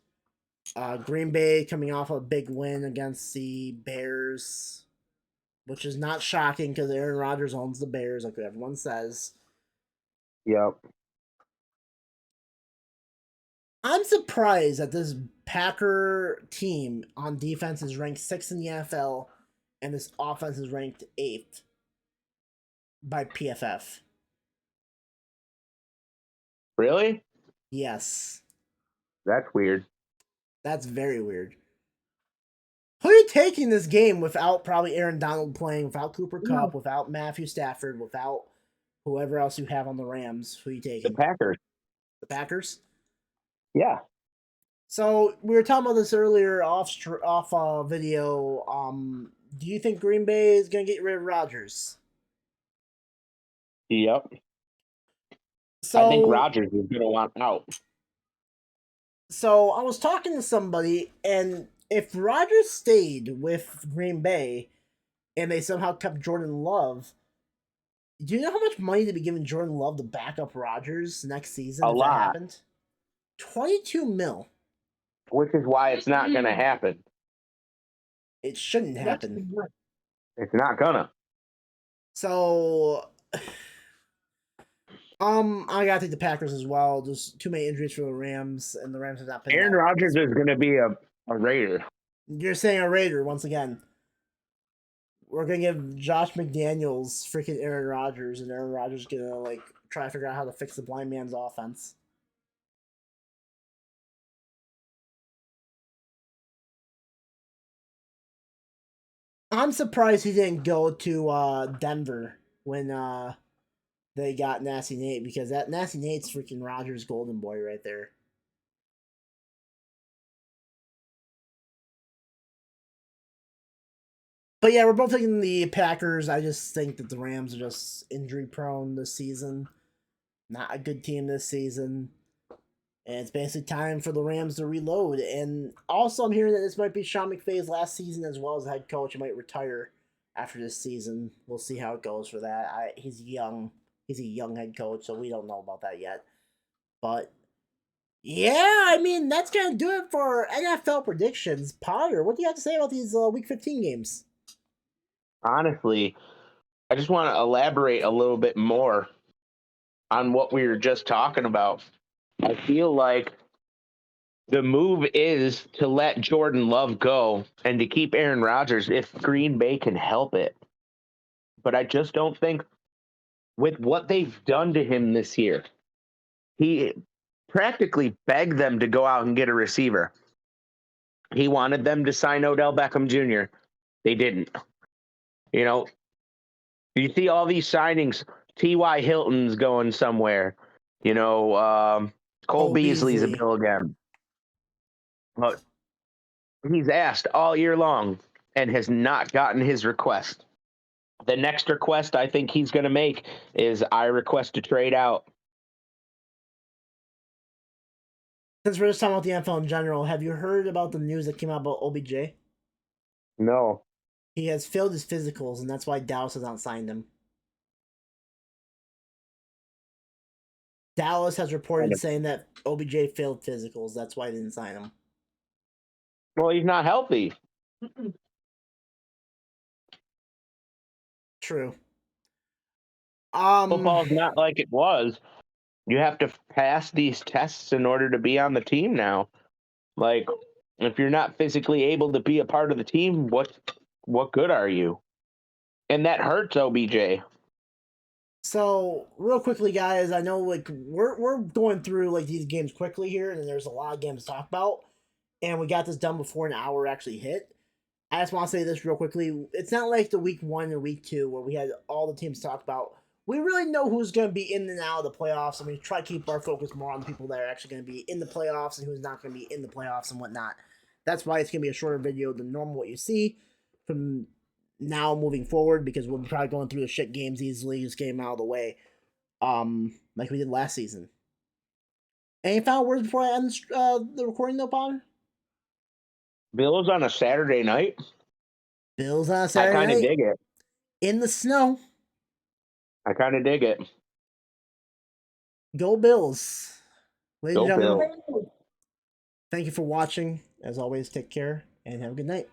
S1: Green Bay coming off a big win against the Bears, which is not shocking because Aaron Rodgers owns the Bears, like everyone says.
S3: Yep.
S1: I'm surprised that this Packer team on defense is ranked 6th in the NFL, and this offense is ranked 8th by PFF.
S3: Really?
S1: Yes.
S3: That's weird.
S1: That's very weird. Who are you taking this game without probably Aaron Donald playing, without Cooper Kupp, without Matthew Stafford, without whoever else you have on the Rams? Who are you taking?
S3: The Packers.
S1: The Packers?
S3: Yeah.
S1: So we were talking about this earlier off video. Do you think Green Bay is going to get rid of Rodgers?
S3: Yep.
S1: So
S3: I think Rodgers is going to want out.
S1: So I was talking to somebody, and if Rodgers stayed with Green Bay and they somehow kept Jordan Love, do you know how much money they'd be giving Jordan Love to back up Rodgers next season
S3: A
S1: if
S3: lot.
S1: that happened? 22 mil.
S3: Which is why it's not going to happen.
S1: It shouldn't happen.
S3: It's not gonna.
S1: So, I gotta take the Packers as well. Just too many injuries for the Rams, and the Rams have not been.
S3: Aaron Rodgers is going to be a Raider.
S1: You're saying a Raider once again. We're gonna give Josh McDaniels freaking Aaron Rodgers, and Aaron Rodgers gonna like try to figure out how to fix the blind man's offense. I'm surprised he didn't go to Denver when they got Nasty Nate, because that Nasty Nate's freaking Rodgers' golden boy right there. But yeah, we're both taking the Packers. I just think that the Rams are just injury prone this season. Not a good team this season. And it's basically time for the Rams to reload. And also, I'm hearing that this might be Sean McVay's last season as well as head coach. He might retire after this season. We'll see how it goes for that. He's young. He's a young head coach, so we don't know about that yet. But yeah, I mean, that's going to do it for NFL predictions. Potter, what do you have to say about these Week 15 games?
S3: Honestly, I just want to elaborate a little bit more on what we were just talking about. I feel like the move is to let Jordan Love go and to keep Aaron Rodgers if Green Bay can help it. But I just don't think, with what they've done to him this year, he practically begged them to go out and get a receiver. He wanted them to sign Odell Beckham Jr. They didn't. You know, you see all these signings. T.Y. Hilton's going somewhere. You know, Cole Beasley's a bill again. But he's asked all year long and has not gotten his request. The next request I think he's going to make is, I request to trade out.
S1: Since we're just talking about the NFL in general, have you heard about the news that came out about OBJ?
S3: No.
S1: He has failed his physicals, and that's why Dallas has not signed him. Dallas has reported saying that OBJ failed physicals. That's why they didn't sign him.
S3: Well, he's not healthy.
S1: True.
S3: Football's not like it was. You have to pass these tests in order to be on the team now. Like, if you're not physically able to be a part of the team, what good are you? And that hurts OBJ.
S1: So, real quickly, guys, I know like we're going through like these games quickly here, and there's a lot of games to talk about, and we got this done before an hour actually hit. I just want to say this real quickly. It's not like the week 1 and week 2 where we had all the teams to talk about. We really know who's going to be in and out of the playoffs, and we try to keep our focus more on the people that are actually going to be in the playoffs and who's not going to be in the playoffs and whatnot. That's why it's going to be a shorter video than normal what you see from now moving forward, because we'll be probably going through the shit games easily, just getting them out of the way, like we did last season. Any final words before I end the recording, though, Potter?
S3: Bills on a Saturday night?
S1: Bills on a Saturday night.
S3: I kind of dig it.
S1: In the snow.
S3: I kind of dig it.
S1: Go Bills. Ladies and gentlemen,
S3: Bills.
S1: thank you for watching. As always, take care and have a good night.